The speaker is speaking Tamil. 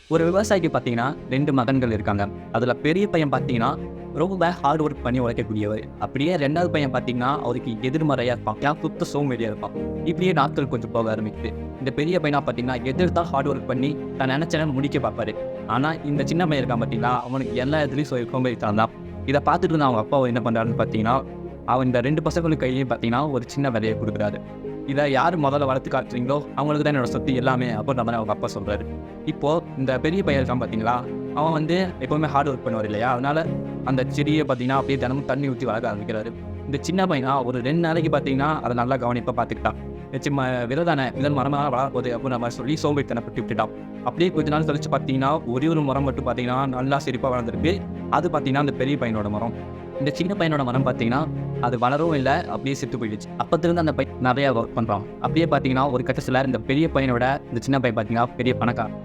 ஒரு விவசாயிக்கு பார்த்தீங்கன்னா 2 மகன்கள் இருக்காங்க. அதில பெரிய பையன் பார்த்தீங்கன்னா, ரொம்ப ஹார்ட் ஒர்க் பண்ணி உழைக்கக்கூடியவர். அப்படியே 2வது பையன் பார்த்தீங்கன்னா, அவருக்கு எதிர்மறையா இருப்பான். சுத்த சோம்பேறியா இருப்பான். இப்படியே நாட்கள் கொஞ்சம் போக ஆரம்பிக்குது. இந்த பெரிய பையனா பார்த்தீங்கன்னா, எதிர்த்தா ஹார்ட் ஒர்க் பண்ணி தான் நெனச்சத முடிக்க பார்ப்பாரு. ஆனா, இந்த சின்ன பையன் இருக்கான் பார்த்தீங்களா, அவனுக்கு எல்லா இடத்துலயும் சோம்பேறித்தனம் தான். இத பார்த்துட்டு இருந்த அவங்க அப்பா என்ன பண்றாருன்னு பார்த்தீங்கன்னா, அவன் இந்த 2 பசங்களுக்கு கையிலயும் பார்த்தீங்கன்னா, ஒரு சின்ன விதைய குடுக்குறாரு. இத யார் முதல்ல வளர்த்து காட்டுறீங்களோ, அவங்களுக்கு தான் என்னோட சொத்து எல்லாமே அப்படின்ற மாரி அவங்க அப்பா சொல்றாரு. இப்போ இந்த பெரிய பையன் இருக்கான் பார்த்தீங்களா, அவன் வந்து எப்பவுமே ஹார்ட் ஒர்க் பண்ணுவார் இல்லையா? அதனால அந்த செடிய பார்த்தீங்கன்னா, அப்படியே தினமும் தண்ணி ஊத்தி வளர்க்க ஆரம்பிக்கிறாரு. இந்த சின்ன பையனா ஒரு 2 நாளைக்கு பார்த்தீங்கன்னா, அத நல்லா கவனிப்பா பார்த்துக்கிட்டான். சும்மா விதை தானே, விதை மரமா வளரப்போகுது அப்படின்ற மாரி சொல்லி சோம்பேறித்தனப்பட்டு விட்டுட்டான். அப்படியே கொஞ்ச நாள் கழிச்சு பார்த்தீங்கன்னா, ஒரே ஒரு மரம் மட்டும் பார்த்தீங்கன்னா, நல்லா செழிப்பா வளர்ந்திருக்கு. அது பார்த்தீங்கன்னா, அந்த பெரிய பையனோட மரம். இந்த சின்ன பையனோட மரம் பார்த்தீங்கன்னா, அது வளரவும் இல்ல, அப்படியே செத்து போயிடுச்சு. அப்பத்திலிருந்து அந்த பையன் நெறைய ஒர்க் பண்றான். அப்படியே பார்த்தீங்கன்னா, ஒரு கட்டத்தில இந்த பெரிய பையனோட இந்த சின்ன பையன் பார்த்தீங்கன்னா, பெரிய பணக்காரன்.